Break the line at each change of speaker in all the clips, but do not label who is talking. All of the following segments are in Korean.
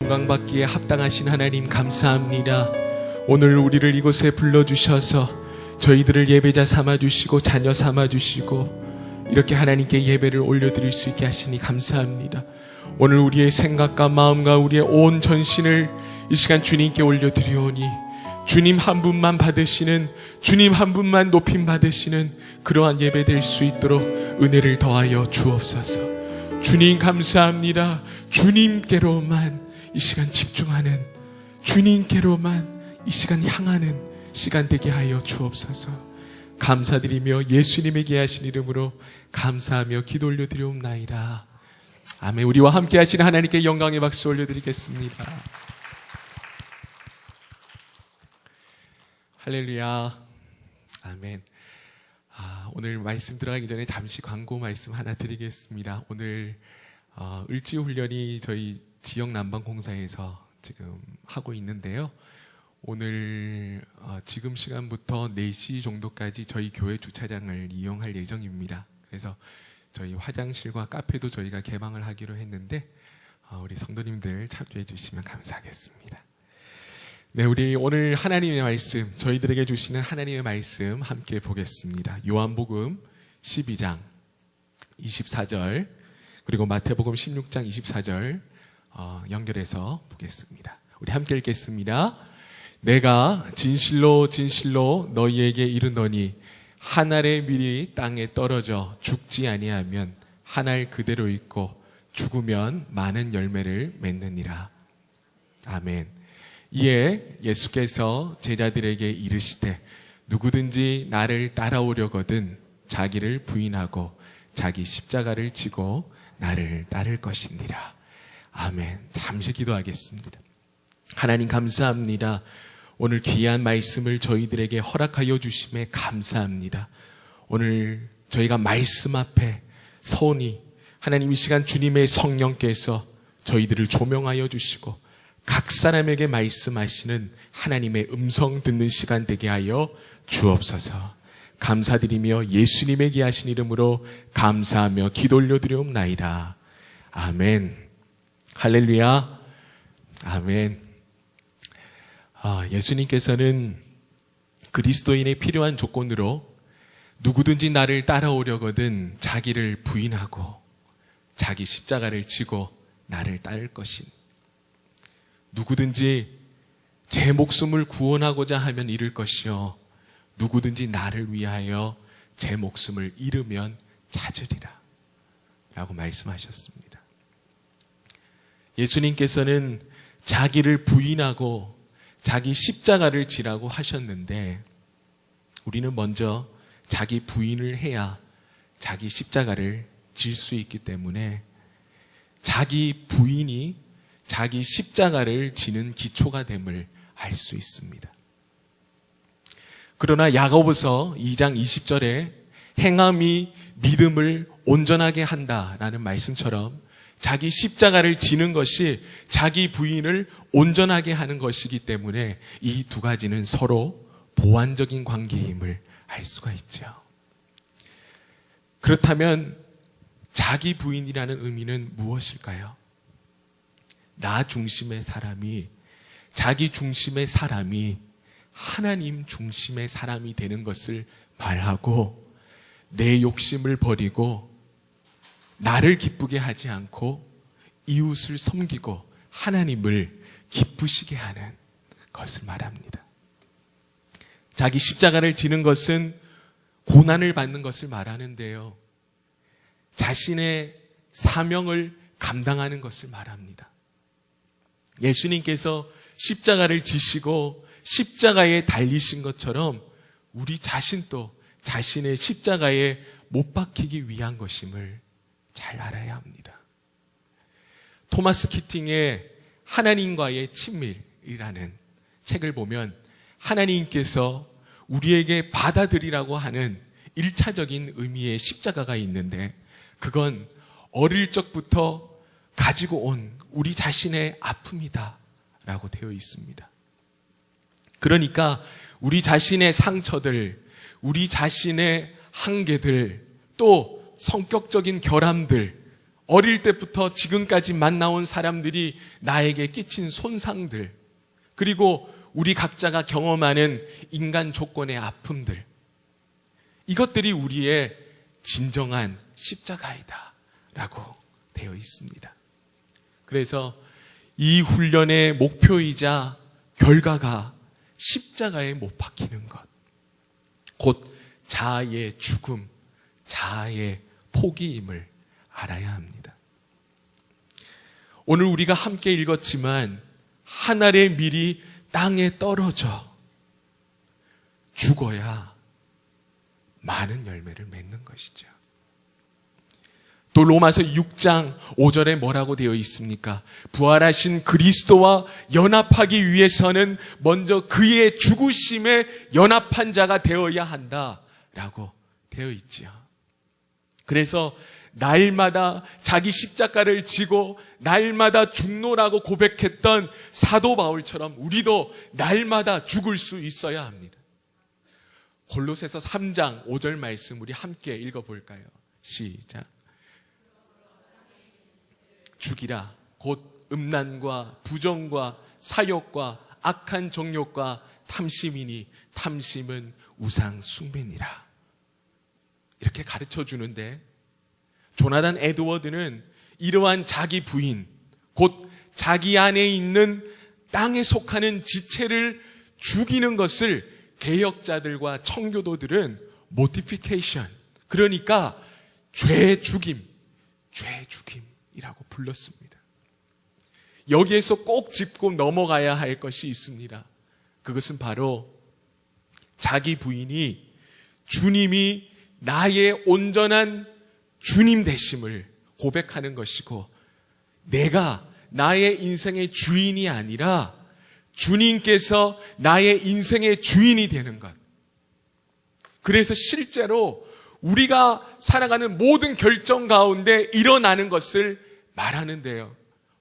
영광받기에 합당하신 하나님 감사합니다. 오늘 우리를 이곳에 불러주셔서 저희들을 예배자 삼아주시고 자녀 삼아주시고 이렇게 하나님께 예배를 올려드릴 수 있게 하시니 감사합니다. 오늘 우리의 생각과 마음과 우리의 온 전신을 이 시간 주님께 올려드리오니 주님 한 분만 받으시는, 주님 한 분만 높임 받으시는 그러한 예배 될 수 있도록 은혜를 더하여 주옵소서. 주님 감사합니다. 주님께로만 이 시간 집중하는, 주님께로만 이 시간 향하는 시간 되게 하여 주옵소서. 감사드리며 예수님의 귀하신 이름으로 감사하며 기도 올려드리옵나이다. 아멘. 우리와 함께 하시는 하나님께 영광의 박수 올려드리겠습니다. 할렐루야. 아멘. 오늘 말씀 들어가기 전에 잠시 광고 말씀 하나 드리겠습니다. 오늘 을지훈련이 저희 지역 난방공사에서 지금 하고 있는데요. 오늘 지금 시간부터 4시 정도까지 저희 교회 주차장을 이용할 예정입니다. 그래서 저희 화장실과 카페도 저희가 개방을 하기로 했는데 우리 성도님들 참조해 주시면 감사하겠습니다. 네, 우리 오늘 하나님의 말씀, 저희들에게 주시는 하나님의 말씀 함께 보겠습니다. 요한복음 12장 24절 그리고 마태복음 16장 24절 연결해서 보겠습니다. 우리 함께 읽겠습니다. 내가 진실로 진실로 너희에게 이르노니 한 알의 밀이 땅에 떨어져 죽지 아니하면 한 알 그대로 있고 죽으면 많은 열매를 맺느니라. 아멘. 이에 예수께서 제자들에게 이르시되 누구든지 나를 따라오려거든 자기를 부인하고 자기 십자가를 지고 나를 따를 것이니라. 아멘. 잠시 기도하겠습니다. 하나님 감사합니다. 오늘 귀한 말씀을 저희들에게 허락하여 주심에 감사합니다. 오늘 저희가 말씀 앞에 서오니 하나님 이 시간 주님의 성령께서 저희들을 조명하여 주시고 각 사람에게 말씀하시는 하나님의 음성 듣는 시간 되게 하여 주옵소서. 감사드리며 예수님의 귀하신 이름으로 감사하며 기도 올려드리옵나이다. 아멘. 할렐루야. 아멘. 예수님께서는 그리스도인의 필요한 조건으로 누구든지 나를 따라오려거든 자기를 부인하고 자기 십자가를 지고 나를 따를 것인, 누구든지 제 목숨을 구원하고자 하면 잃을 것이요 누구든지 나를 위하여 제 목숨을 잃으면 찾으리라 라고 말씀하셨습니다. 예수님께서는 자기를 부인하고 자기 십자가를 지라고 하셨는데 우리는 먼저 자기 부인을 해야 자기 십자가를 질 수 있기 때문에 자기 부인이 자기 십자가를 지는 기초가 됨을 알 수 있습니다. 그러나 야고보서 2장 20절에 행함이 믿음을 온전하게 한다라는 말씀처럼 자기 십자가를 지는 것이 자기 부인을 온전하게 하는 것이기 때문에 이 두 가지는 서로 보완적인 관계임을 알 수가 있죠. 그렇다면 자기 부인이라는 의미는 무엇일까요? 나 중심의 사람이, 자기 중심의 사람이 하나님 중심의 사람이 되는 것을 말하고 내 욕심을 버리고 나를 기쁘게 하지 않고 이웃을 섬기고 하나님을 기쁘시게 하는 것을 말합니다. 자기 십자가를 지는 것은 고난을 받는 것을 말하는데요, 자신의 사명을 감당하는 것을 말합니다. 예수님께서 십자가를 지시고 십자가에 달리신 것처럼 우리 자신도 자신의 십자가에 못 박히기 위한 것임을 잘 알아야 합니다. 토마스 키팅의 하나님과의 친밀이라는 책을 보면 하나님께서 우리에게 받아들이라고 하는 1차적인 의미의 십자가가 있는데 그건 어릴 적부터 가지고 온 우리 자신의 아픔이다 라고 되어 있습니다. 그러니까 우리 자신의 상처들, 우리 자신의 한계들, 또 성격적인 결함들, 어릴 때부터 지금까지 만나온 사람들이 나에게 끼친 손상들, 그리고 우리 각자가 경험하는 인간 조건의 아픔들, 이것들이 우리의 진정한 십자가이다 라고 되어 있습니다. 그래서 이 훈련의 목표이자 결과가 십자가에 못 박히는 것, 곧 자아의 죽음, 자아의 포기임을 알아야 합니다. 오늘 우리가 함께 읽었지만 한 알의 밀이 땅에 떨어져 죽어야 많은 열매를 맺는 것이죠. 또 로마서 6장 5절에 뭐라고 되어 있습니까? 부활하신 그리스도와 연합하기 위해서는 먼저 그의 죽으심에 연합한 자가 되어야 한다라고 되어 있지요. 그래서 날마다 자기 십자가를 지고 날마다 죽노라고 고백했던 사도 바울처럼 우리도 날마다 죽을 수 있어야 합니다. 골로새서 3장 5절 말씀 우리 함께 읽어볼까요? 시작. 죽이라 곧 음란과 부정과 사욕과 악한 정욕과 탐심이니 탐심은 우상 숭배니라. 이렇게 가르쳐 주는데 조나단 에드워드는 이러한 자기 부인, 곧 자기 안에 있는 땅에 속하는 지체를 죽이는 것을 개혁자들과 청교도들은 모티피케이션, 그러니까 죄 죽임이라고 불렀습니다. 여기에서 꼭 짚고 넘어가야 할 것이 있습니다. 그것은 바로 자기 부인이 주님이 나의 온전한 주님 되심을 고백하는 것이고, 내가 나의 인생의 주인이 아니라 주님께서 나의 인생의 주인이 되는 것. 그래서 실제로 우리가 살아가는 모든 결정 가운데 일어나는 것을 말하는데요.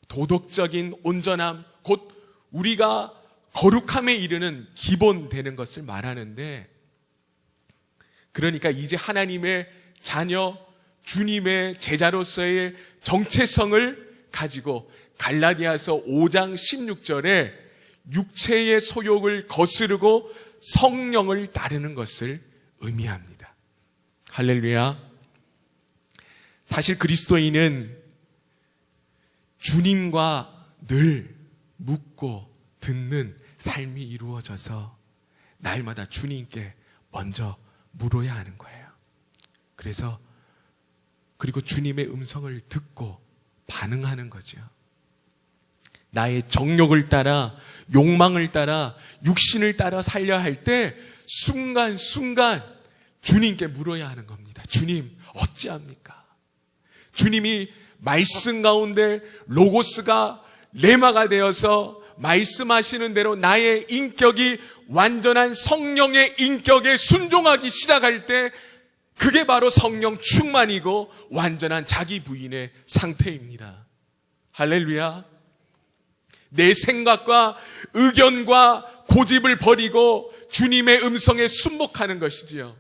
도덕적인 온전함, 곧 우리가 거룩함에 이르는 기본 되는 것을 말하는데, 그러니까 이제 하나님의 자녀, 주님의 제자로서의 정체성을 가지고 갈라디아서 5장 16절에 육체의 소욕을 거스르고 성령을 따르는 것을 의미합니다. 할렐루야. 사실 그리스도인은 주님과 늘 묻고 듣는 삶이 이루어져서 날마다 주님께 먼저 물어야 하는 거예요. 그리고 주님의 음성을 듣고 반응하는 거죠. 나의 정욕을 따라, 욕망을 따라, 육신을 따라 살려 할 때 순간순간 주님께 물어야 하는 겁니다. 주님, 어찌합니까? 주님이 말씀 가운데 로고스가 레마가 되어서 말씀하시는 대로 나의 인격이 완전한 성령의 인격에 순종하기 시작할 때 그게 바로 성령 충만이고 완전한 자기 부인의 상태입니다. 할렐루야. 내 생각과 의견과 고집을 버리고 주님의 음성에 순복하는 것이지요.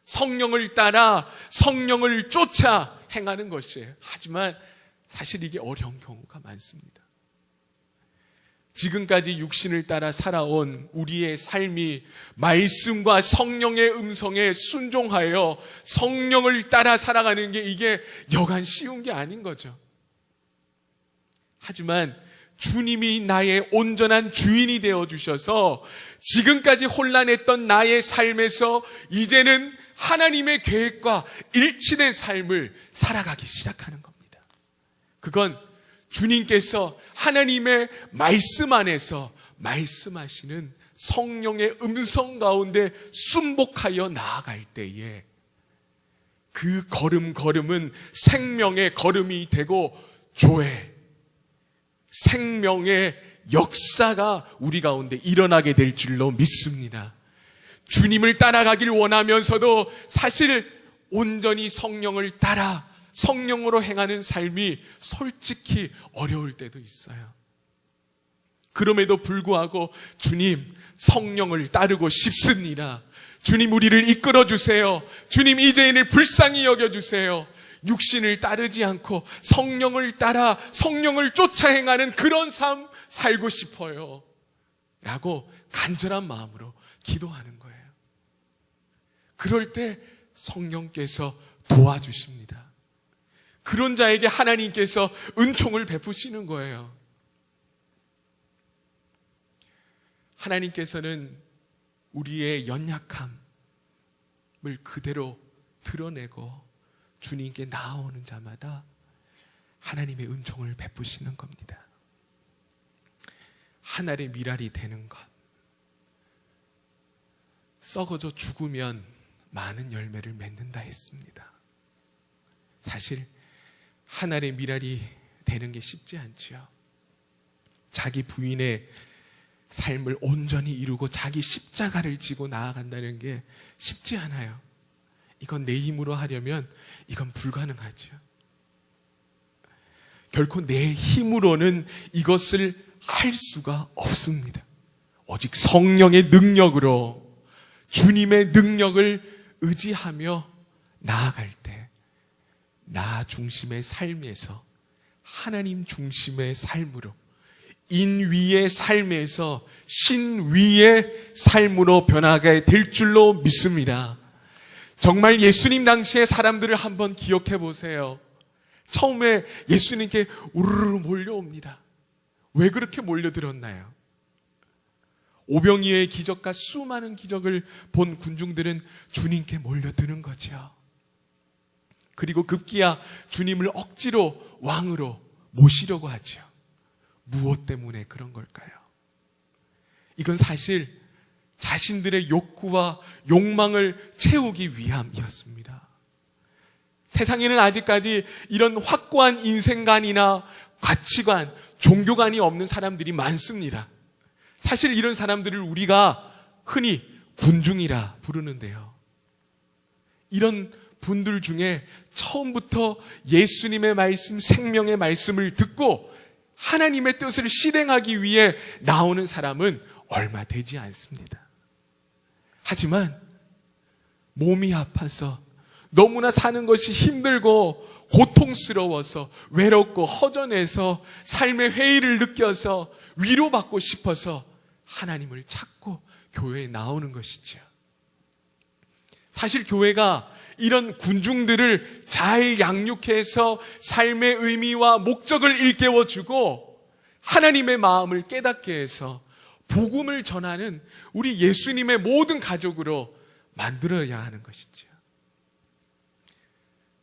성령을 따라 성령을 쫓아 행하는 것이에요. 하지만 사실 이게 어려운 경우가 많습니다. 지금까지 육신을 따라 살아온 우리의 삶이 말씀과 성령의 음성에 순종하여 성령을 따라 살아가는 게 이게 여간 쉬운 게 아닌 거죠. 하지만 주님이 나의 온전한 주인이 되어주셔서 지금까지 혼란했던 나의 삶에서 이제는 하나님의 계획과 일치된 삶을 살아가기 시작하는 겁니다. 그건 주님께서 하나님의 말씀 안에서 말씀하시는 성령의 음성 가운데 순복하여 나아갈 때에 그 걸음은 생명의 걸음이 되고 조회, 생명의 역사가 우리 가운데 일어나게 될 줄로 믿습니다. 주님을 따라가길 원하면서도 사실 온전히 성령을 따라 성령으로 행하는 삶이 솔직히 어려울 때도 있어요. 그럼에도 불구하고 주님, 성령을 따르고 싶습니다. 주님, 우리를 이끌어 주세요. 주님, 이재인을 불쌍히 여겨 주세요. 육신을 따르지 않고 성령을 따라 성령을 쫓아 행하는 그런 삶 살고 싶어요 라고 간절한 마음으로 기도하는 거예요. 그럴 때 성령께서 도와주십니다. 그런 자에게 하나님께서 은총을 베푸시는 거예요. 하나님께서는 우리의 연약함을 그대로 드러내고 주님께 나아오는 자마다 하나님의 은총을 베푸시는 겁니다. 한 알의 밀알이 되는 것, 썩어져 죽으면 많은 열매를 맺는다 했습니다. 사실 한 알의 밀알이 되는 게 쉽지 않지요. 자기 부인의 삶을 온전히 이루고 자기 십자가를 지고 나아간다는 게 쉽지 않아요. 이건 내 힘으로 하려면 이건 불가능하죠. 결코 내 힘으로는 이것을 할 수가 없습니다. 오직 성령의 능력으로 주님의 능력을 의지하며 나아갈 때 나 중심의 삶에서 하나님 중심의 삶으로, 인위의 삶에서 신위의 삶으로 변하게 될 줄로 믿습니다. 정말 예수님 당시의 사람들을 한번 기억해 보세요. 처음에 예수님께 우르르 몰려옵니다. 왜 그렇게 몰려들었나요? 오병이어의 기적과 수많은 기적을 본 군중들은 주님께 몰려드는 거죠. 그리고 급기야 주님을 억지로 왕으로 모시려고 하죠. 무엇 때문에 그런 걸까요? 이건 사실 자신들의 욕구와 욕망을 채우기 위함이었습니다. 세상에는 아직까지 이런 확고한 인생관이나 가치관, 종교관이 없는 사람들이 많습니다. 사실 이런 사람들을 우리가 흔히 군중이라 부르는데요. 이런 분들 중에 처음부터 예수님의 말씀, 생명의 말씀을 듣고 하나님의 뜻을 실행하기 위해 나오는 사람은 얼마 되지 않습니다. 하지만 몸이 아파서 너무나 사는 것이 힘들고 고통스러워서 외롭고 허전해서 삶의 회의를 느껴서 위로받고 싶어서 하나님을 찾고 교회에 나오는 것이죠. 사실 교회가 이런 군중들을 잘 양육해서 삶의 의미와 목적을 일깨워주고 하나님의 마음을 깨닫게 해서 복음을 전하는 우리 예수님의 모든 가족으로 만들어야 하는 것이죠.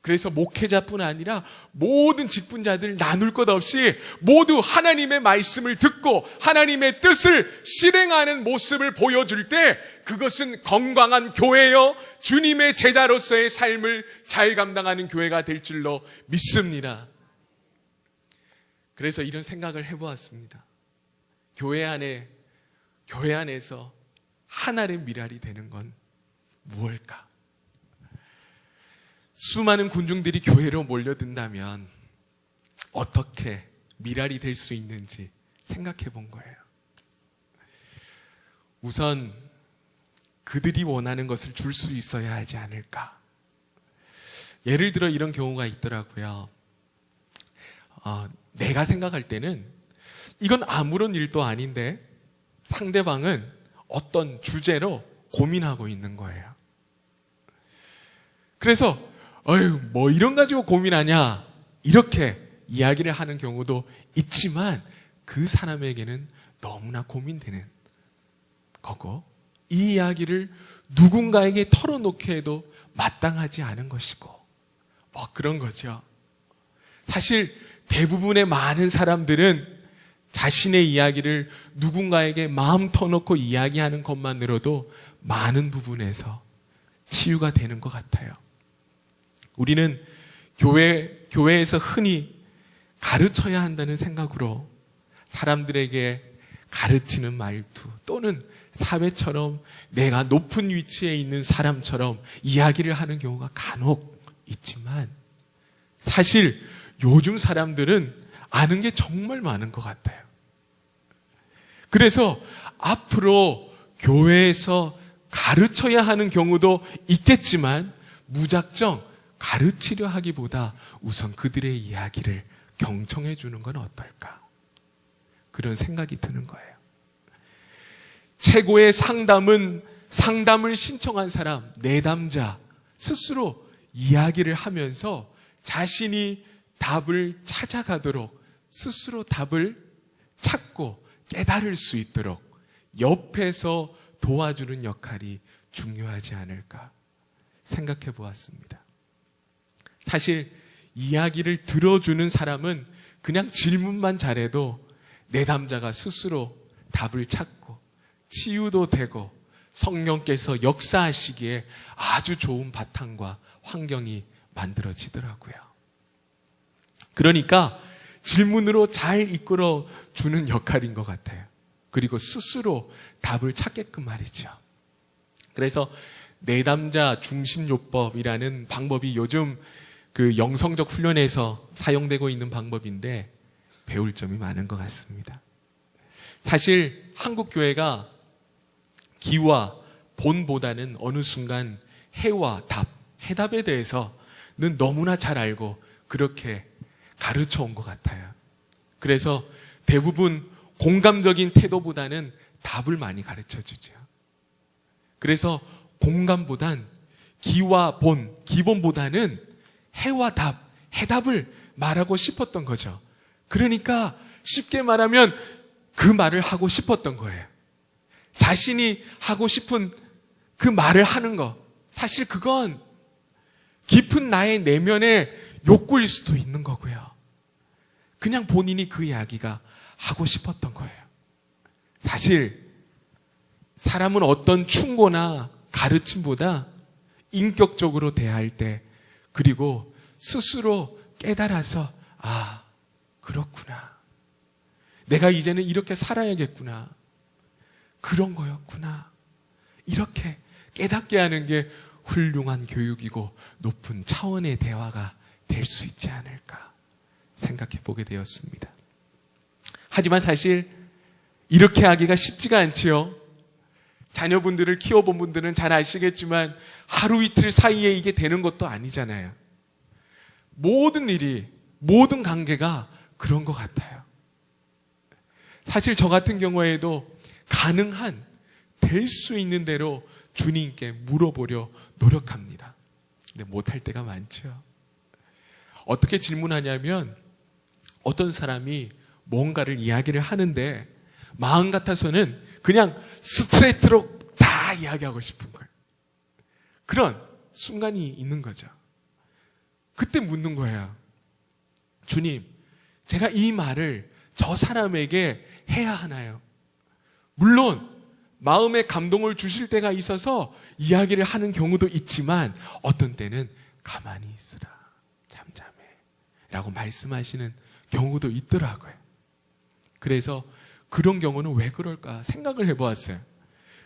그래서 목회자뿐 아니라 모든 직분자들 나눌 것 없이 모두 하나님의 말씀을 듣고 하나님의 뜻을 실행하는 모습을 보여줄 때 그것은 건강한 교회요, 주님의 제자로서의 삶을 잘 감당하는 교회가 될 줄로 믿습니다. 그래서 이런 생각을 해보았습니다. 교회 안에서 하나의 밀알이 되는 건 무엇일까? 수많은 군중들이 교회로 몰려든다면 어떻게 밀알이 될 수 있는지 생각해 본 거예요. 우선 그들이 원하는 것을 줄 수 있어야 하지 않을까. 예를 들어 이런 경우가 있더라고요. 내가 생각할 때는 이건 아무런 일도 아닌데 상대방은 어떤 주제로 고민하고 있는 거예요. 그래서 뭐 이런 가지고 고민하냐 이렇게 이야기를 하는 경우도 있지만 그 사람에게는 너무나 고민되는 거고 이 이야기를 누군가에게 털어놓게 해도 마땅하지 않은 것이고 뭐 그런 거죠. 사실 대부분의 많은 사람들은 자신의 이야기를 누군가에게 마음 터놓고 이야기하는 것만으로도 많은 부분에서 치유가 되는 것 같아요. 우리는 교회에서 흔히 가르쳐야 한다는 생각으로 사람들에게 가르치는 말투 또는 사회처럼 내가 높은 위치에 있는 사람처럼 이야기를 하는 경우가 간혹 있지만 사실 요즘 사람들은 아는 게 정말 많은 것 같아요. 그래서 앞으로 교회에서 가르쳐야 하는 경우도 있겠지만 무작정 가르치려 하기보다 우선 그들의 이야기를 경청해 주는 건 어떨까? 그런 생각이 드는 거예요. 최고의 상담은 상담을 신청한 사람, 내담자 스스로 이야기를 하면서 자신이 답을 찾아가도록 스스로 답을 찾고 깨달을 수 있도록 옆에서 도와주는 역할이 중요하지 않을까 생각해 보았습니다. 사실 이야기를 들어주는 사람은 그냥 질문만 잘해도 내담자가 스스로 답을 찾고 치유도 되고 성령께서 역사하시기에 아주 좋은 바탕과 환경이 만들어지더라고요. 그러니까 질문으로 잘 이끌어 주는 역할인 것 같아요. 그리고 스스로 답을 찾게끔 말이죠. 그래서 내담자 중심요법이라는 방법이 요즘 그 영성적 훈련에서 사용되고 있는 방법인데 배울 점이 많은 것 같습니다. 사실 한국 교회가 기와 본보다는 어느 순간 해와 답, 해답에 대해서는 너무나 잘 알고 그렇게 가르쳐 온 것 같아요. 그래서 대부분 공감적인 태도보다는 답을 많이 가르쳐 주죠. 그래서 공감보단 기와 본, 기본보다는 해와 답, 해답을 말하고 싶었던 거죠. 그러니까 쉽게 말하면 그 말을 하고 싶었던 거예요. 자신이 하고 싶은 그 말을 하는 거, 사실 그건 깊은 나의 내면의 욕구일 수도 있는 거고요. 그냥 본인이 그 이야기가 하고 싶었던 거예요. 사실 사람은 어떤 충고나 가르침보다 인격적으로 대할 때, 그리고 스스로 깨달아서 아, 그렇구나, 내가 이제는 이렇게 살아야겠구나, 그런 거였구나, 이렇게 깨닫게 하는 게 훌륭한 교육이고 높은 차원의 대화가 될 수 있지 않을까 생각해 보게 되었습니다. 하지만 사실 이렇게 하기가 쉽지가 않지요. 자녀분들을 키워본 분들은 잘 아시겠지만 하루 이틀 사이에 이게 되는 것도 아니잖아요. 모든 일이, 모든 관계가 그런 것 같아요. 사실 저 같은 경우에도 가능한, 될 수 있는 대로 주님께 물어보려 노력합니다. 근데 못할 때가 많죠. 어떻게 질문하냐면 어떤 사람이 뭔가를 이야기를 하는데 마음 같아서는 그냥 스트레이트로 다 이야기하고 싶은 거예요. 그런 순간이 있는 거죠. 그때 묻는 거예요. 주님, 제가 이 말을 저 사람에게 해야 하나요? 물론 마음에 감동을 주실 때가 있어서 이야기를 하는 경우도 있지만 어떤 때는 가만히 있으라, 잠잠해 라고 말씀하시는 경우도 있더라고요. 그래서 그런 경우는 왜 그럴까 생각을 해보았어요.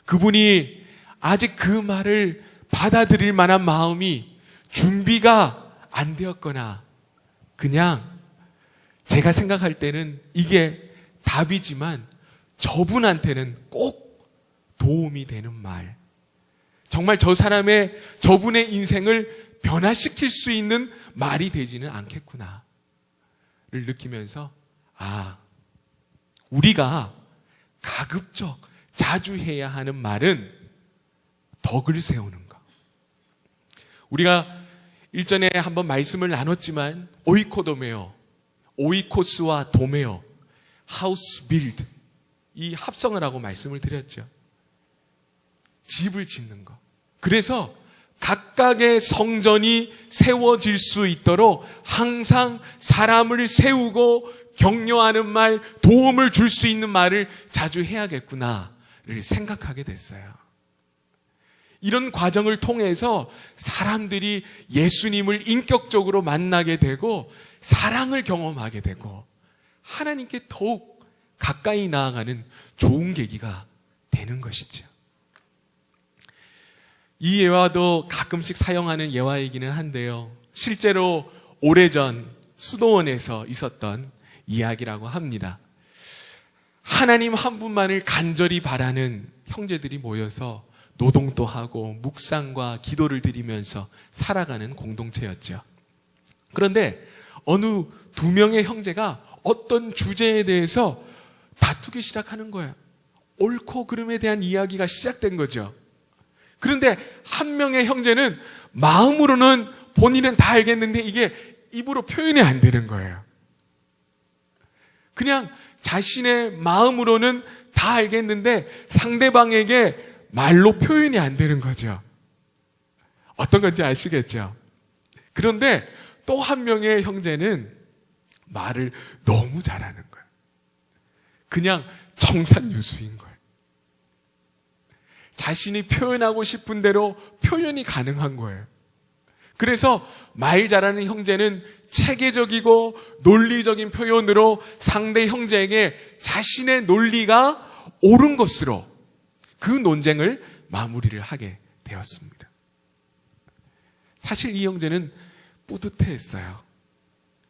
그분이 아직 그 말을 받아들일 만한 마음이 준비가 안 되었거나, 그냥 제가 생각할 때는 이게 답이지만 저분한테는 꼭 도움이 되는 말, 정말 저 사람의, 저분의 인생을 변화시킬 수 있는 말이 되지는 않겠구나를 느끼면서, 아, 우리가 가급적 자주 해야 하는 말은 덕을 세우는 것. 우리가 일전에 한번 말씀을 나눴지만 오이코도메오, 오이코스와 도메오, 하우스 빌드, 이 합성을 하고 말씀을 드렸죠. 집을 짓는 것. 그래서 각각의 성전이 세워질 수 있도록 항상 사람을 세우고 격려하는 말, 도움을 줄 수 있는 말을 자주 해야겠구나를 생각하게 됐어요. 이런 과정을 통해서 사람들이 예수님을 인격적으로 만나게 되고 사랑을 경험하게 되고 하나님께 더욱 가까이 나아가는 좋은 계기가 되는 것이죠. 이 예화도 가끔씩 사용하는 예화이기는 한데요, 실제로 오래전 수도원에서 있었던 이야기라고 합니다. 하나님 한 분만을 간절히 바라는 형제들이 모여서 노동도 하고 묵상과 기도를 드리면서 살아가는 공동체였죠. 그런데 어느 두 명의 형제가 어떤 주제에 대해서 다투기 시작하는 거예요. 옳고 그름에 대한 이야기가 시작된 거죠. 그런데 한 명의 형제는 마음으로는 본인은 다 알겠는데 이게 입으로 표현이 안 되는 거예요. 그냥 자신의 마음으로는 다 알겠는데 상대방에게 말로 표현이 안 되는 거죠. 어떤 건지 아시겠죠? 그런데 또 한 명의 형제는 말을 너무 잘하는 거예요. 그냥 청산유수인 거예요. 자신이 표현하고 싶은 대로 표현이 가능한 거예요. 그래서 말 잘하는 형제는 체계적이고 논리적인 표현으로 상대 형제에게 자신의 논리가 옳은 것으로 그 논쟁을 마무리를 하게 되었습니다. 사실 이 형제는 뿌듯해했어요.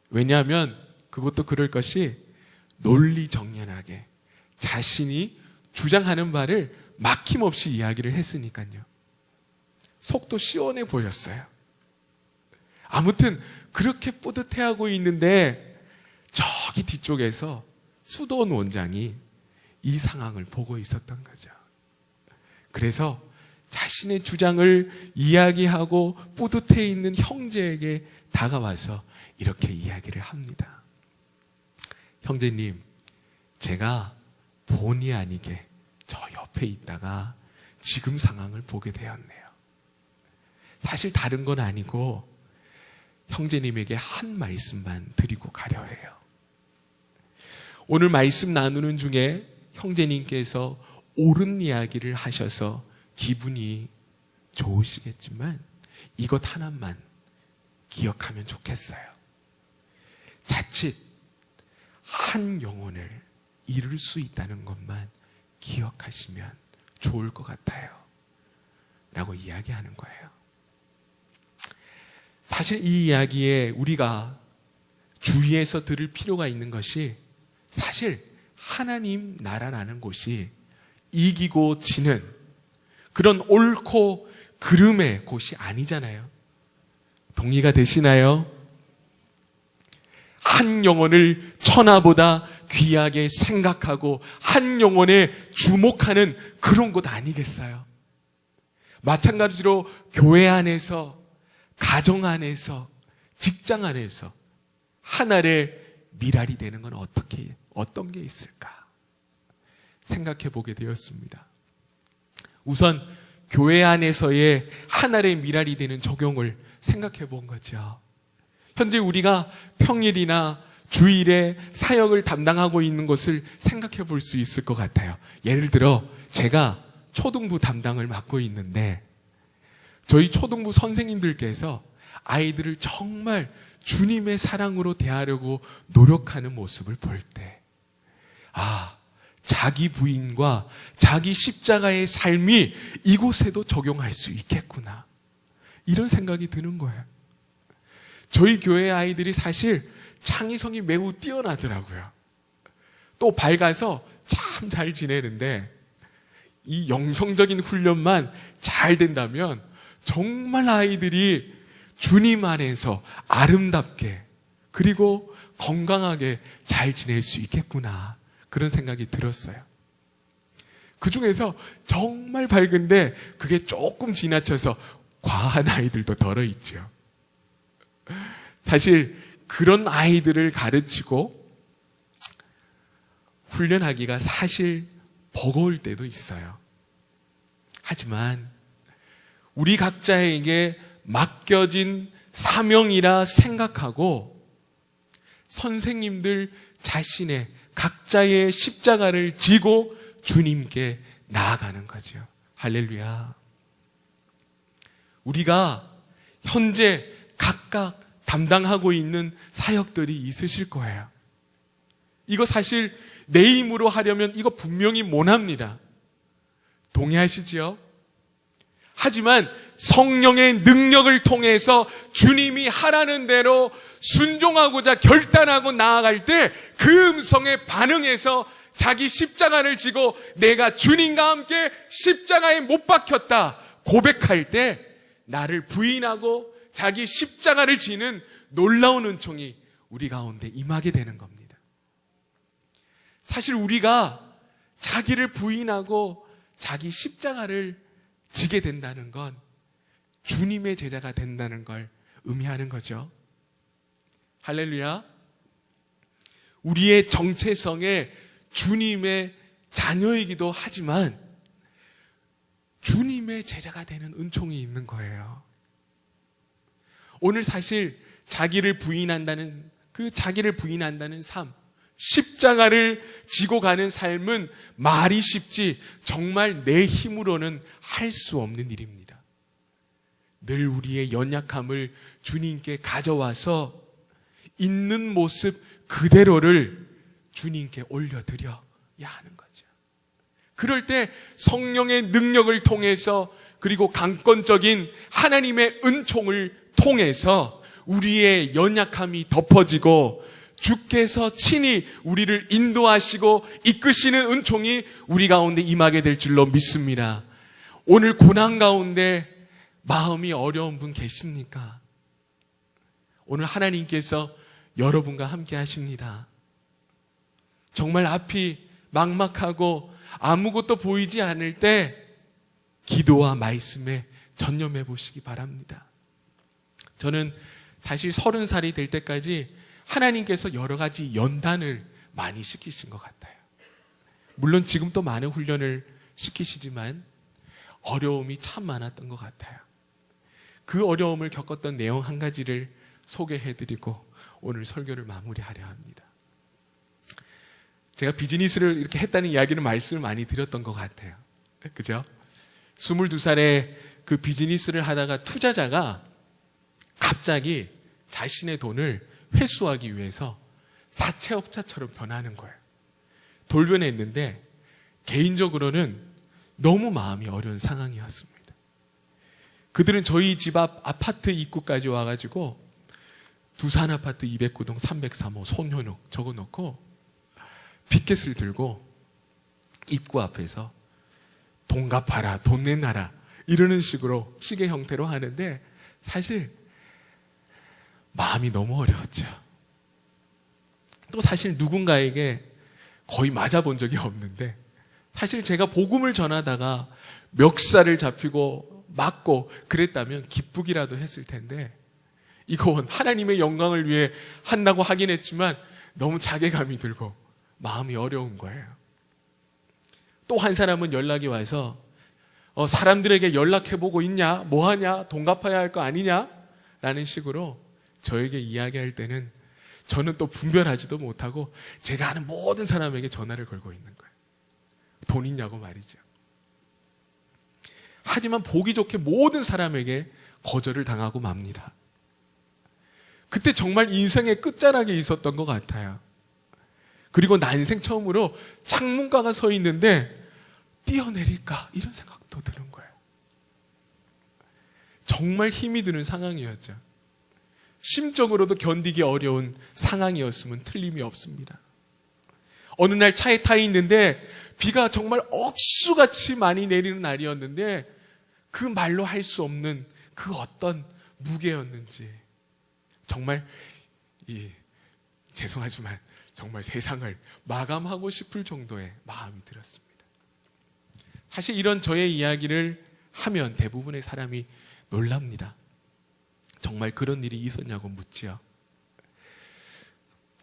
왜냐하면 그것도 그럴 것이 논리정연하게 자신이 주장하는 바를 막힘없이 이야기를 했으니까요. 속도 시원해 보였어요. 아무튼 그렇게 뿌듯해하고 있는데 저기 뒤쪽에서 수도원 원장이 이 상황을 보고 있었던 거죠. 그래서 자신의 주장을 이야기하고 뿌듯해 있는 형제에게 다가와서 이렇게 이야기를 합니다. 형제님, 제가 본의 아니게 저 옆에 있다가 지금 상황을 보게 되었네요. 사실 다른 건 아니고 형제님에게 한 말씀만 드리고 가려 해요. 오늘 말씀 나누는 중에 형제님께서 옳은 이야기를 하셔서 기분이 좋으시겠지만 이것 하나만 기억하면 좋겠어요. 자칫 한 영혼을 잃을 수 있다는 것만 기억하시면 좋을 것 같아요. 라고 이야기하는 거예요. 사실 이 이야기에 우리가 주의해서 들을 필요가 있는 것이 사실 하나님 나라라는 곳이 이기고 지는 그런 옳고 그름의 곳이 아니잖아요. 동의가 되시나요? 한 영혼을 천하보다 귀하게 생각하고 한 영혼에 주목하는 그런 곳 아니겠어요? 마찬가지로 교회 안에서, 가정 안에서, 직장 안에서 한 알의 미랄이 되는 건 어떤 게 있을까? 생각해 보게 되었습니다. 우선 교회 안에서의 한 알의 미랄이 되는 적용을 생각해 본 거죠. 현재 우리가 평일이나 주일에 사역을 담당하고 있는 것을 생각해 볼 수 있을 것 같아요. 예를 들어 제가 초등부 담당을 맡고 있는데 저희 초등부 선생님들께서 아이들을 정말 주님의 사랑으로 대하려고 노력하는 모습을 볼 때, 자기 부인과 자기 십자가의 삶이 이곳에도 적용할 수 있겠구나. 이런 생각이 드는 거예요. 저희 교회 아이들이 사실 창의성이 매우 뛰어나더라고요. 또 밝아서 참 잘 지내는데 이 영성적인 훈련만 잘 된다면 정말 아이들이 주님 안에서 아름답게 그리고 건강하게 잘 지낼 수 있겠구나. 그런 생각이 들었어요. 그 중에서 정말 밝은데 그게 조금 지나쳐서 과한 아이들도 덜어 있죠. 사실 그런 아이들을 가르치고 훈련하기가 사실 버거울 때도 있어요. 하지만 우리 각자에게 맡겨진 사명이라 생각하고 선생님들 자신의 각자의 십자가를 지고 주님께 나아가는 거죠. 할렐루야. 우리가 현재 각각 담당하고 있는 사역들이 있으실 거예요. 이거 사실 내 힘으로 하려면 이거 분명히 못합니다. 동의하시지요? 하지만 성령의 능력을 통해서 주님이 하라는 대로 순종하고자 결단하고 나아갈 때 그 음성에 반응해서 자기 십자가를 지고 내가 주님과 함께 십자가에 못 박혔다 고백할 때 나를 부인하고 자기 십자가를 지는 놀라운 은총이 우리 가운데 임하게 되는 겁니다. 사실 우리가 자기를 부인하고 자기 십자가를 지게 된다는 건 주님의 제자가 된다는 걸 의미하는 거죠. 할렐루야. 우리의 정체성에 주님의 자녀이기도 하지만 주님의 제자가 되는 은총이 있는 거예요. 오늘 사실 자기를 부인한다는 삶, 십자가를 지고 가는 삶은 말이 쉽지 정말 내 힘으로는 할 수 없는 일입니다. 늘 우리의 연약함을 주님께 가져와서 있는 모습 그대로를 주님께 올려드려야 하는 거죠. 그럴 때 성령의 능력을 통해서 그리고 강권적인 하나님의 은총을 통해서 우리의 연약함이 덮어지고 주께서 친히 우리를 인도하시고 이끄시는 은총이 우리 가운데 임하게 될 줄로 믿습니다. 오늘 고난 가운데 마음이 어려운 분 계십니까? 오늘 하나님께서 여러분과 함께 하십니다. 정말 앞이 막막하고 아무것도 보이지 않을 때 기도와 말씀에 전념해 보시기 바랍니다. 저는 사실 30살이 될 때까지 하나님께서 여러 가지 연단을 많이 시키신 것 같아요. 물론 지금도 많은 훈련을 시키시지만 어려움이 참 많았던 것 같아요. 그 어려움을 겪었던 내용 한 가지를 소개해드리고 오늘 설교를 마무리하려 합니다. 제가 비즈니스를 이렇게 했다는 이야기는 말씀을 많이 드렸던 것 같아요. 그죠? 22살에 그 비즈니스를 하다가 투자자가 갑자기 자신의 돈을 회수하기 위해서 사채업자처럼 변하는 거예요. 돌변했는데 개인적으로는 너무 마음이 어려운 상황이었습니다. 그들은 저희 집 앞 아파트 입구까지 와가지고 두산 아파트 209동 303호 손현욱 적어놓고 피켓을 들고 입구 앞에서 돈 갚아라, 돈 내놔라 이러는 식으로 시계 형태로 하는데 사실 마음이 너무 어려웠죠. 또 사실 누군가에게 거의 맞아본 적이 없는데 사실 제가 복음을 전하다가 멱살을 잡히고 맞고 그랬다면 기쁘기라도 했을 텐데 이건 하나님의 영광을 위해 한다고 하긴 했지만 너무 자괴감이 들고 마음이 어려운 거예요. 또 한 사람은 연락이 와서 사람들에게 연락해보고 있냐? 뭐하냐? 돈 갚아야 할 거 아니냐? 라는 식으로 저에게 이야기할 때는 저는 또 분별하지도 못하고 제가 아는 모든 사람에게 전화를 걸고 있는 거예요. 돈 있냐고 말이죠. 하지만 보기 좋게 모든 사람에게 거절을 당하고 맙니다. 그때 정말 인생의 끝자락에 있었던 것 같아요. 그리고 난생 처음으로 창문가가 서 있는데 뛰어내릴까 이런 생각도 드는 거예요. 정말 힘이 드는 상황이었죠. 심적으로도 견디기 어려운 상황이었으면 틀림이 없습니다. 어느 날 차에 타 있는데 비가 정말 억수같이 많이 내리는 날이었는데 그 말로 할 수 없는 그 어떤 무게였는지 정말 죄송하지만 정말 세상을 마감하고 싶을 정도의 마음이 들었습니다. 사실 이런 저의 이야기를 하면 대부분의 사람이 놀랍니다. 정말 그런 일이 있었냐고 묻지요.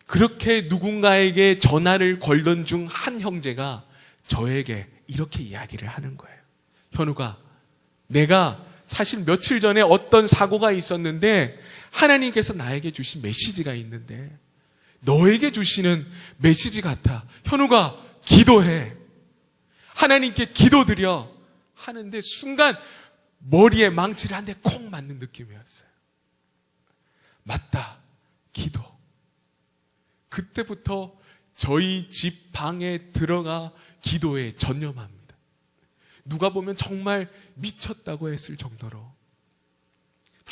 그렇게 누군가에게 전화를 걸던 중 한 형제가 저에게 이렇게 이야기를 하는 거예요. 현우가, 내가 사실 며칠 전에 어떤 사고가 있었는데 하나님께서 나에게 주신 메시지가 있는데 너에게 주시는 메시지 같아. 현우가 기도해. 하나님께 기도드려. 하는데 순간 머리에 망치를 한 대 콩 맞는 느낌이었어요. 맞다. 기도. 그때부터 저희 집 방에 들어가 기도에 전념합니다. 누가 보면 정말 미쳤다고 했을 정도로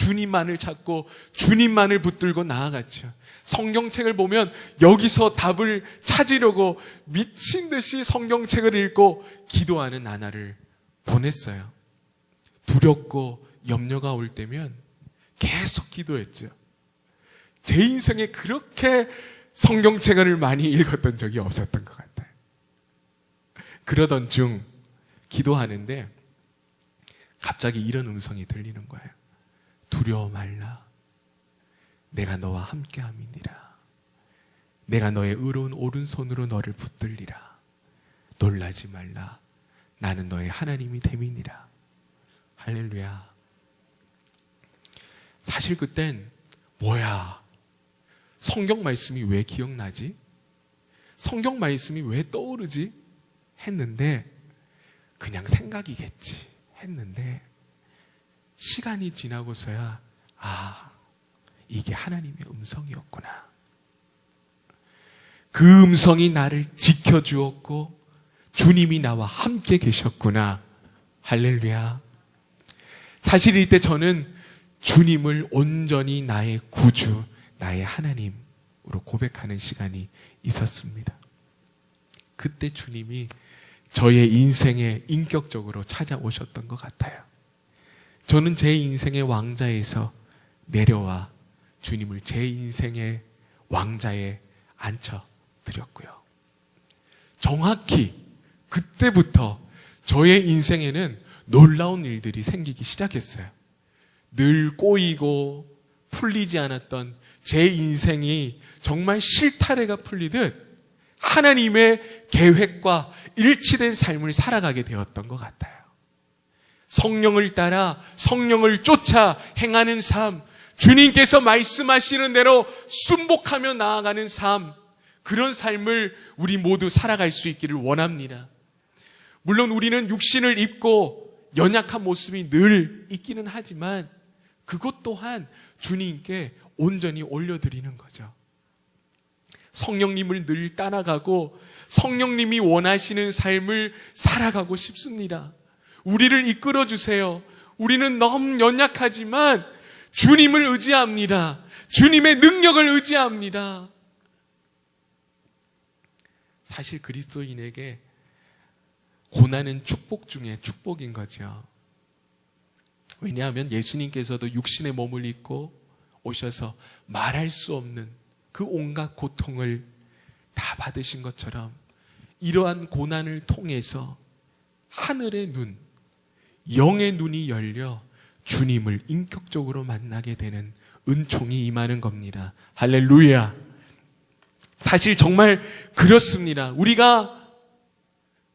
주님만을 찾고 주님만을 붙들고 나아갔죠. 성경책을 보면 여기서 답을 찾으려고 미친 듯이 성경책을 읽고 기도하는 나날을 보냈어요. 두렵고 염려가 올 때면 계속 기도했죠. 제 인생에 그렇게 성경책을 많이 읽었던 적이 없었던 것 같아요. 그러던 중 기도하는데 갑자기 이런 음성이 들리는 거예요. 두려워 말라. 내가 너와 함께함이니라. 내가 너의 의로운 오른손으로 너를 붙들리라. 놀라지 말라. 나는 너의 하나님이 됨이니라. 할렐루야. 사실 그땐 뭐야? 성경 말씀이 왜 기억나지? 성경 말씀이 왜 떠오르지? 했는데 그냥 생각이겠지 했는데 시간이 지나고서야 이게 하나님의 음성이었구나. 그 음성이 나를 지켜주었고 주님이 나와 함께 계셨구나. 할렐루야. 사실 이때 저는 주님을 온전히 나의 구주, 나의 하나님으로 고백하는 시간이 있었습니다. 그때 주님이 저의 인생에 인격적으로 찾아오셨던 것 같아요. 저는 제 인생의 왕자에서 내려와 주님을 제 인생의 왕자에 앉혀드렸고요. 정확히 그때부터 저의 인생에는 놀라운 일들이 생기기 시작했어요. 늘 꼬이고 풀리지 않았던 제 인생이 정말 실타래가 풀리듯 하나님의 계획과 일치된 삶을 살아가게 되었던 것 같아요. 성령을 따라 성령을 쫓아 행하는 삶, 주님께서 말씀하시는 대로 순복하며 나아가는 삶, 그런 삶을 우리 모두 살아갈 수 있기를 원합니다. 물론 우리는 육신을 입고 연약한 모습이 늘 있기는 하지만 그것 또한 주님께 온전히 올려드리는 거죠. 성령님을 늘 따라가고 성령님이 원하시는 삶을 살아가고 싶습니다. 우리를 이끌어 주세요. 우리는 너무 연약하지만 주님을 의지합니다. 주님의 능력을 의지합니다. 사실 그리스도인에게 고난은 축복 중에 축복인 거죠. 왜냐하면 예수님께서도 육신의 몸을 입고 오셔서 말할 수 없는 그 온갖 고통을 다 받으신 것처럼 이러한 고난을 통해서 하늘의 눈, 영의 눈이 열려 주님을 인격적으로 만나게 되는 은총이 임하는 겁니다. 할렐루야. 사실 정말 그렇습니다. 우리가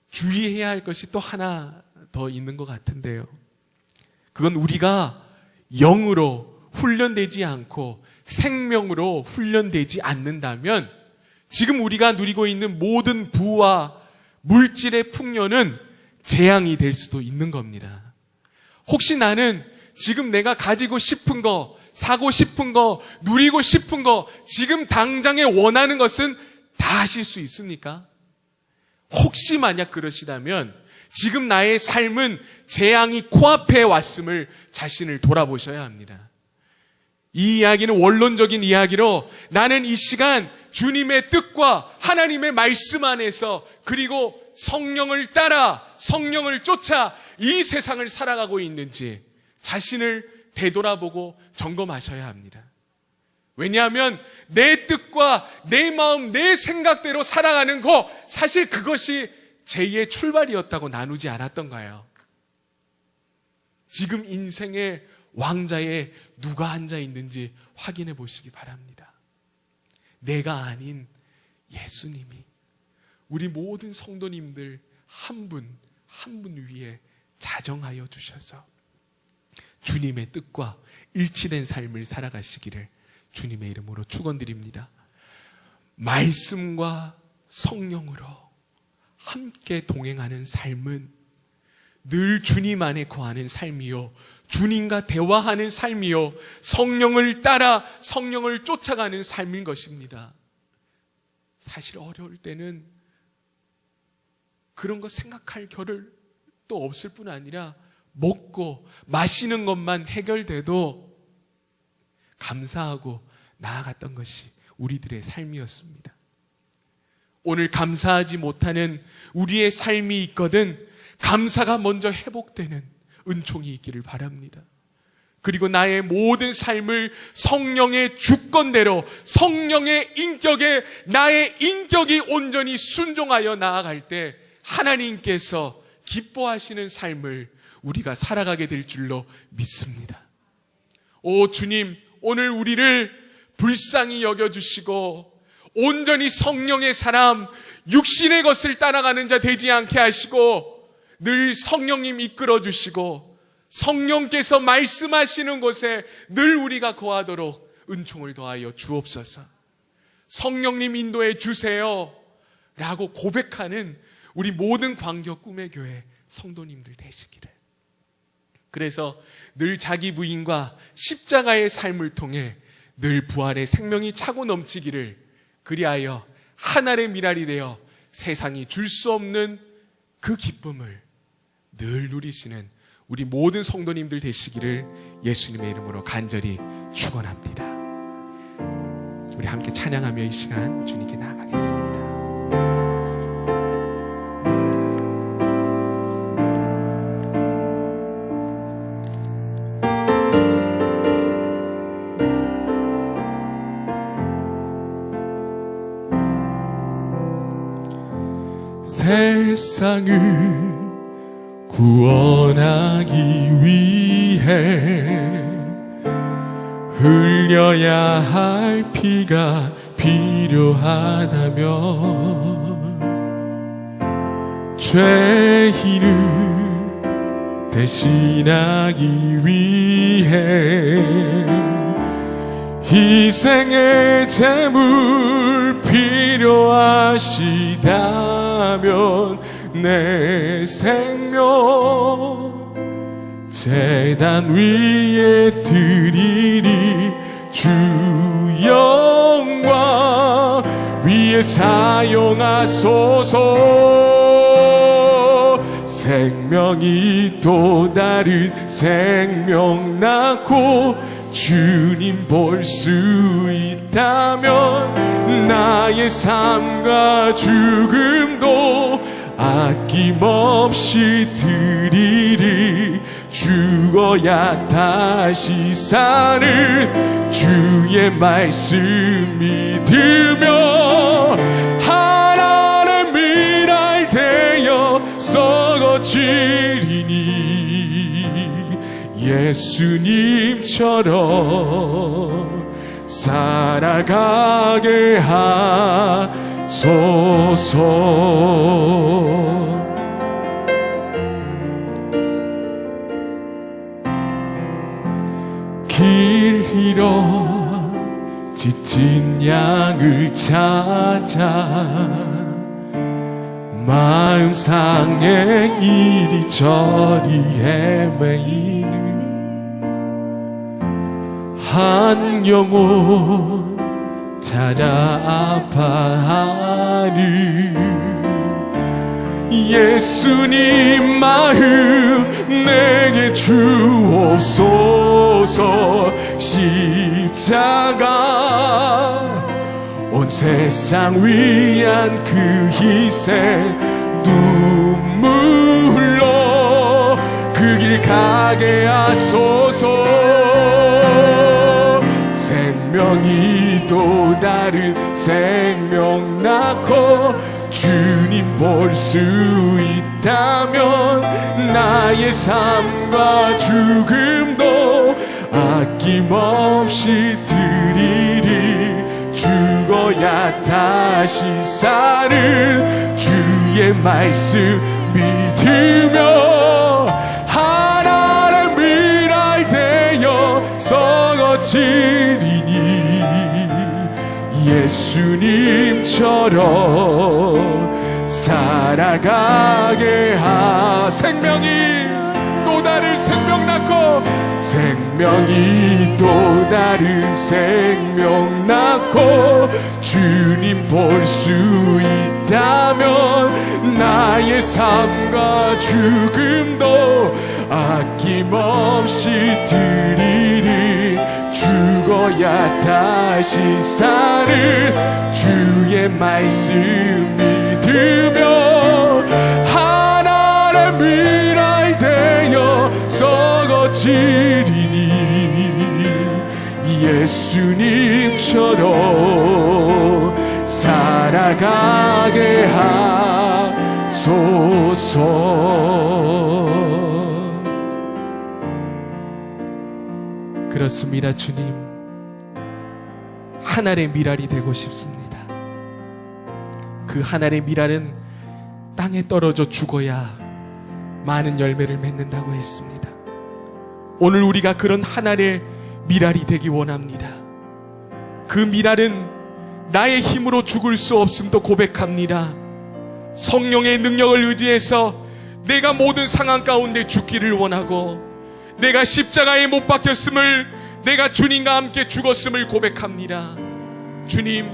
주의해야 할 것이 또 하나 더 있는 것 같은데요. 그건 우리가 영으로 훈련되지 않고 생명으로 훈련되지 않는다면 지금 우리가 누리고 있는 모든 부와 물질의 풍요는 재앙이 될 수도 있는 겁니다. 혹시 나는 지금 내가 가지고 싶은 거, 사고 싶은 거, 누리고 싶은 거, 지금 당장에 원하는 것은 다 하실 수 있습니까? 혹시 만약 그러시다면 지금 나의 삶은 재앙이 코앞에 왔음을 자신을 돌아보셔야 합니다. 이 이야기는 원론적인 이야기로 나는 이 시간 주님의 뜻과 하나님의 말씀 안에서 그리고 성령을 따라 성령을 쫓아 이 세상을 살아가고 있는지 자신을 되돌아보고 점검하셔야 합니다. 왜냐하면 내 뜻과 내 마음, 내 생각대로 살아가는 거 사실 그것이 제2의 출발이었다고 나누지 않았던가요? 지금 인생의 왕자에 누가 앉아 있는지 확인해 보시기 바랍니다. 내가 아닌 예수님이 우리 모든 성도님들 한 분 한 분 위에 자정하여 주셔서 주님의 뜻과 일치된 삶을 살아가시기를 주님의 이름으로 축원드립니다. 말씀과 성령으로 함께 동행하는 삶은 늘 주님 안에 거하는 삶이요, 주님과 대화하는 삶이요, 성령을 따라 성령을 쫓아가는 삶인 것입니다. 사실 어려울 때는 그런 거 생각할 겨를도 없을 뿐 아니라 먹고 마시는 것만 해결돼도 감사하고 나아갔던 것이 우리들의 삶이었습니다. 오늘 감사하지 못하는 우리의 삶이 있거든 감사가 먼저 회복되는 은총이 있기를 바랍니다. 그리고 나의 모든 삶을 성령의 주권대로 성령의 인격에 나의 인격이 온전히 순종하여 나아갈 때 하나님께서 기뻐하시는 삶을 우리가 살아가게 될 줄로 믿습니다. 오 주님, 오늘 우리를 불쌍히 여겨주시고 온전히 성령의 사람, 육신의 것을 따라가는 자 되지 않게 하시고 늘 성령님 이끌어 주시고 성령께서 말씀하시는 곳에 늘 우리가 거하도록 은총을 더하여 주옵소서. 성령님 인도해 주세요 라고 고백하는 우리 모든 광교 꿈의 교회 성도님들 되시기를. 그래서 늘 자기 부인과 십자가의 삶을 통해 늘 부활의 생명이 차고 넘치기를, 그리하여 하늘의 미랄이 되어 세상이 줄 수 없는 그 기쁨을 늘 누리시는 우리 모든 성도님들 되시기를 예수님의 이름으로 간절히 축원합니다. 우리 함께 찬양하며 이 시간 주님께 나아가겠습니다. 세상을 구원하기 위해 흘려야 할 피가 필요하다면 죄인을 대신하기 위해 희생의 제물 필요하시다면 내 생명 제단 위에 드리리. 주 영광 위에 사용하소서. 생명이 또 다른 생명 낳고 주님 볼 수 있다면 나의 삶과 죽음도 아낌없이 드리리. 죽어야 다시 사는 주의 말씀 믿으며 하나님의 미랄 되어 썩어지리니 예수님처럼 살아가게 하소서. 길 잃어 지친 양을 찾아 마음 상해 이리저리 헤매이는 한 영혼 찾아 아파하는 예수님 마음 내게 주옵소서. 십자가 온 세상 위한 그 희생 눈물로 그 길 가게 하소서. 생명이 또 다른 생명 낳고 주님 볼 수 있다면 나의 삶과 죽음도 아낌없이 드리리. 죽어야 다시 사는 주의 말씀 믿으며 하나님의 미랄 되어 썩어지리니 예수님처럼 살아가게 생명이 또 다른 생명 낳고 생명이 또 다른 생명 낳고 주님 볼 수 있다면 나의 삶과 죽음도 아낌없이 드리리. 죽어야 다시 사는 주의 말씀 믿으며 하나님의 미랄 되어 썩어지리니 예수님처럼 살아가게 하소서. 그렇습니다. 주님, 하늘의 미랄이 되고 싶습니다. 그 하늘의 미랄은 땅에 떨어져 죽어야 많은 열매를 맺는다고 했습니다. 오늘 우리가 그런 하늘의 미랄이 되기 원합니다. 그 미랄은 나의 힘으로 죽을 수 없음도 고백합니다. 성령의 능력을 의지해서 내가 모든 상황 가운데 죽기를 원하고, 내가 십자가에 못 박혔음을, 내가 주님과 함께 죽었음을 고백합니다. 주님,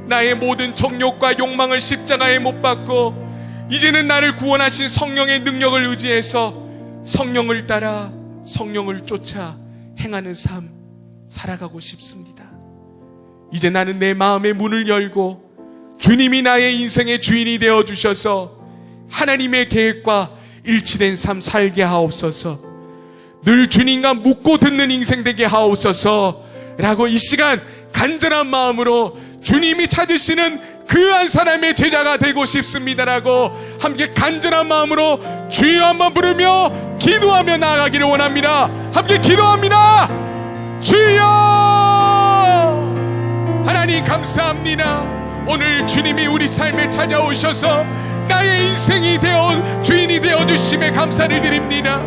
나의 모든 정욕과 욕망을 십자가에 못 박고 이제는 나를 구원하신 성령의 능력을 의지해서 성령을 따라 성령을 쫓아 행하는 삶 살아가고 싶습니다. 이제 나는 내 마음의 문을 열고 주님이 나의 인생의 주인이 되어주셔서 하나님의 계획과 일치된 삶 살게 하옵소서. 늘 주님과 묻고 듣는 인생 되게 하옵소서 라고 이 시간 간절한 마음으로 주님이 찾으시는 그 한 사람의 제자가 되고 싶습니다라고 함께 간절한 마음으로 주여 한번 부르며 기도하며 나아가기를 원합니다. 함께 기도합니다. 주여! 하나님 감사합니다. 오늘 주님이 우리 삶에 찾아오셔서 나의 인생이 되어 주인이 되어주심에 감사를 드립니다.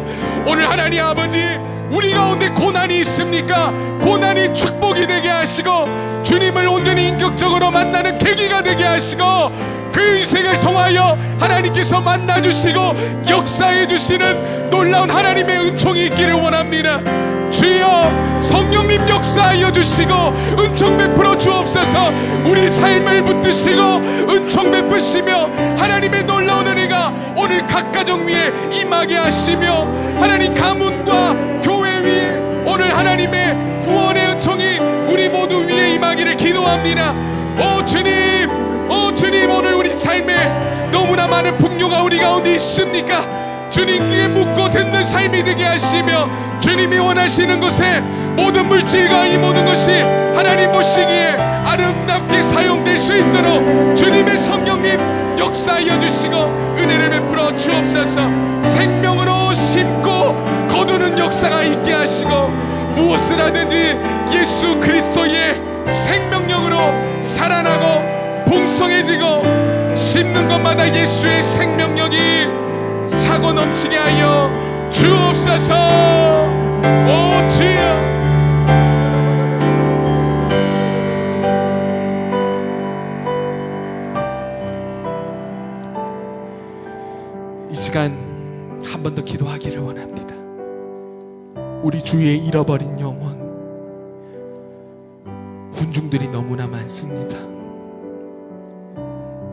오늘 하나님 아버지, 우리 가운데 고난이 있습니까? 고난이 축복이 되게 하시고 주님을 온전히 인격적으로 만나는 계기가 되게 하시고 그 인생을 통하여 하나님께서 만나주시고 역사해 주시는 놀라운 하나님의 은총이 있기를 원합니다. 주여, 성령님 역사하여 주시고 은총 베풀어 주옵소서. 우리 삶을 붙드시고 은총 베푸시며 하나님의 놀라운 은혜가 오늘 각 가정 위에 임하게 하시며 하나님 가문과 교회 위에 오늘 하나님의 구원의 은총이 우리 모두 위에 임하기를 기도합니다. 오 주님, 오 주님, 오늘 우리 삶에 너무나 많은 풍요가 우리 가운데 있습니까? 주님께 묻고 듣는 삶이 되게 하시며 주님이 원하시는 것에 모든 물질과 이 모든 것이 하나님 보시기에 아름답게 사용될 수 있도록 주님의 성령님 역사하여 주시고 은혜를 베풀어 주옵소서. 생명으로 심고 거두는 역사가 있게 하시고 무엇을 하든지 예수 그리스도의 생명력으로 살아나고 풍성해지고 심는 것마다 예수의 생명력이 차고 넘치게 하여 주옵소서. 오 주여, 이 시간 한 번 더 기도하기를 원합니다. 우리 주위에 잃어버린 영혼, 군중들이 너무나 많습니다.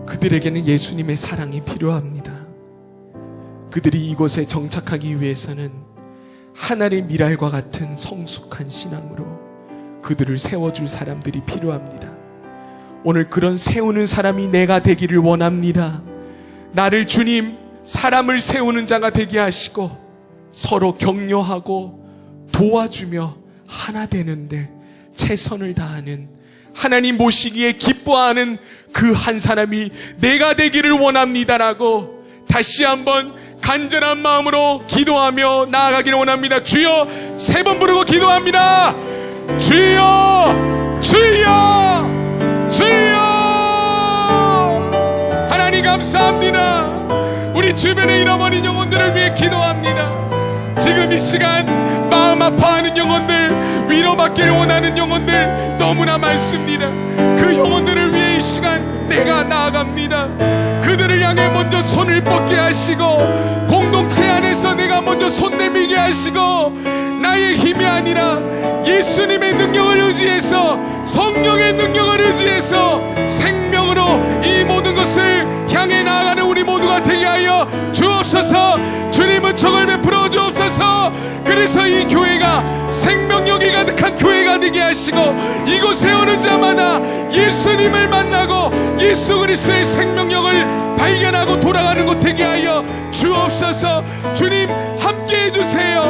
그들에게는 예수님의 사랑이 필요합니다. 그들이 이곳에 정착하기 위해서는 하늘의 미랄과 같은 성숙한 신앙으로 그들을 세워줄 사람들이 필요합니다. 오늘 그런 세우는 사람이 내가 되기를 원합니다. 나를 주님, 사람을 세우는 자가 되게 하시고 서로 격려하고 도와주며 하나 되는데 최선을 다하는, 하나님 보시기에 기뻐하는 그 한 사람이 내가 되기를 원합니다라고 다시 한번 간절한 마음으로 기도하며 나아가기를 원합니다. 주여, 3번 부르고 기도합니다. 주여, 주여, 주여. 하나님 감사합니다. 우리 주변에 잃어버린 영혼들을 위해 기도합니다. 지금 이 시간 마음 아파하는 영혼들, 위로받기를 원하는 영혼들 너무나 많습니다. 그 영혼들을 위해 이 시간 내가 나아갑니다. 그들을 향해 먼저 손을 뻗게 하시고 공동체 안에서 내가 먼저 손 내밀게 하시고 나의 힘이 아니라 예수님의 능력을 의지해서, 성령의 능력을 의지해서 생명으로 이 모든 것을 향해 나아가는 우리 모두가 되게 하여 주옵소서. 주님은 적을 베풀어 주옵소서. 그래서 이 교회가 생명력이 가득한 교회가 하시고 이곳에 오는 자마다 예수님을 만나고 예수 그리스도의 생명력을 발견하고 돌아가는 곳 되게 하여 주옵소서. 주님 함께해 주세요.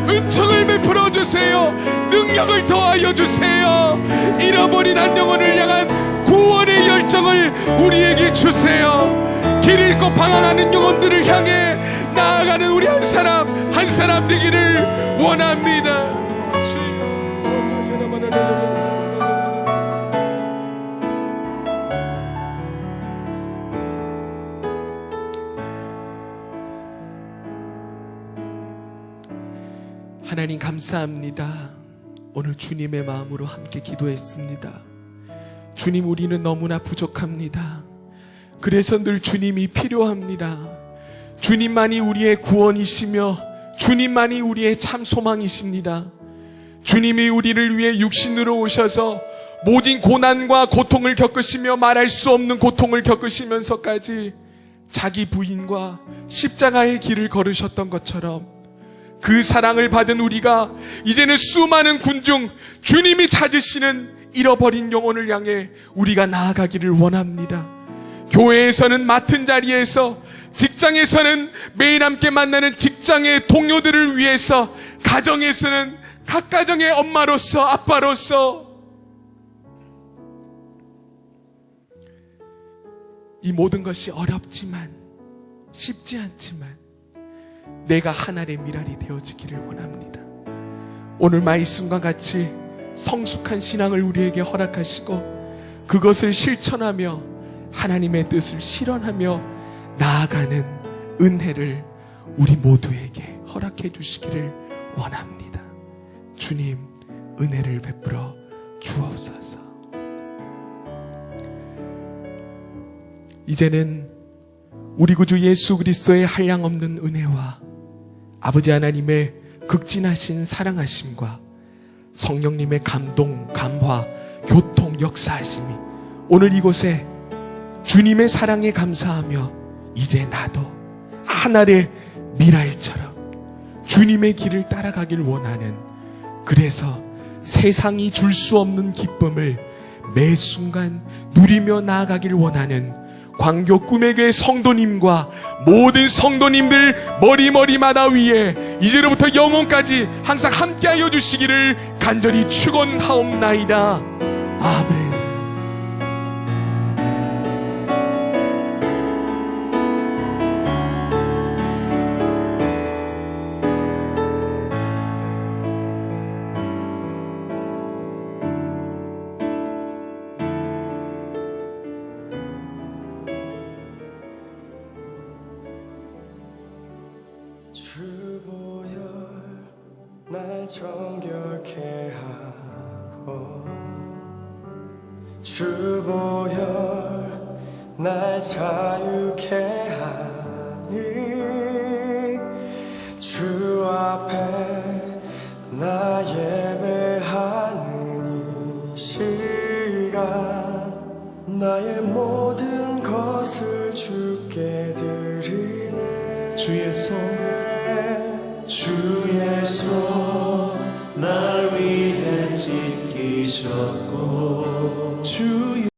은총을 베풀어 주세요. 능력을 더하여 주세요. 잃어버린 한 영혼을 향한 구원의 열정을 우리에게 주세요. 길 잃고 방황하는 영혼들을 향해 나아가는 우리 한 사람 한 사람 되기를 원합니다. 하나님 감사합니다. 오늘 주님의 마음으로 함께 기도했습니다. 주님, 우리는 너무나 부족합니다. 그래서 늘 주님이 필요합니다. 주님만이 우리의 구원이시며 주님만이 우리의 참 소망이십니다. 주님이 우리를 위해 육신으로 오셔서 모진 고난과 고통을 겪으시며 말할 수 없는 고통을 겪으시면서까지 자기 부인과 십자가의 길을 걸으셨던 것처럼 그 사랑을 받은 우리가 이제는 수많은 군중 주님이 찾으시는 잃어버린 영혼을 향해 우리가 나아가기를 원합니다. 교회에서는 맡은 자리에서, 직장에서는 매일 함께 만나는 직장의 동료들을 위해서, 가정에서는 각 가정의 엄마로서 아빠로서 이 모든 것이 어렵지만 쉽지 않지만 내가 하나의 미랄이 되어지기를 원합니다. 오늘 말씀과 같이 성숙한 신앙을 우리에게 허락하시고 그것을 실천하며 하나님의 뜻을 실현하며 나아가는 은혜를 우리 모두에게 허락해 주시기를 원합니다. 주님, 은혜를 베풀어 주옵소서. 이제는 우리 구주 예수 그리스도의 한량없는 은혜와 아버지 하나님의 극진하신 사랑하심과 성령님의 감동, 감화, 교통, 역사하심이 오늘 이곳에 주님의 사랑에 감사하며 이제 나도 하늘의 미랄처럼 주님의 길을 따라가길 원하는, 그래서 세상이 줄 수 없는 기쁨을 매 순간 누리며 나아가길 원하는 광교 꿈의교회 성도님과 모든 성도님들 머리마다 위에 이제로부터 영원까지 항상 함께하여 주시기를 간절히 축원하옵나이다. 아멘.
주보혈 날 정결케 하고 주보혈 날 자유케 하니 주 앞에 나 예배하는 이 시간 나의 모든 것을 주께 드리네. 주의 손 날 위해 찢기셨고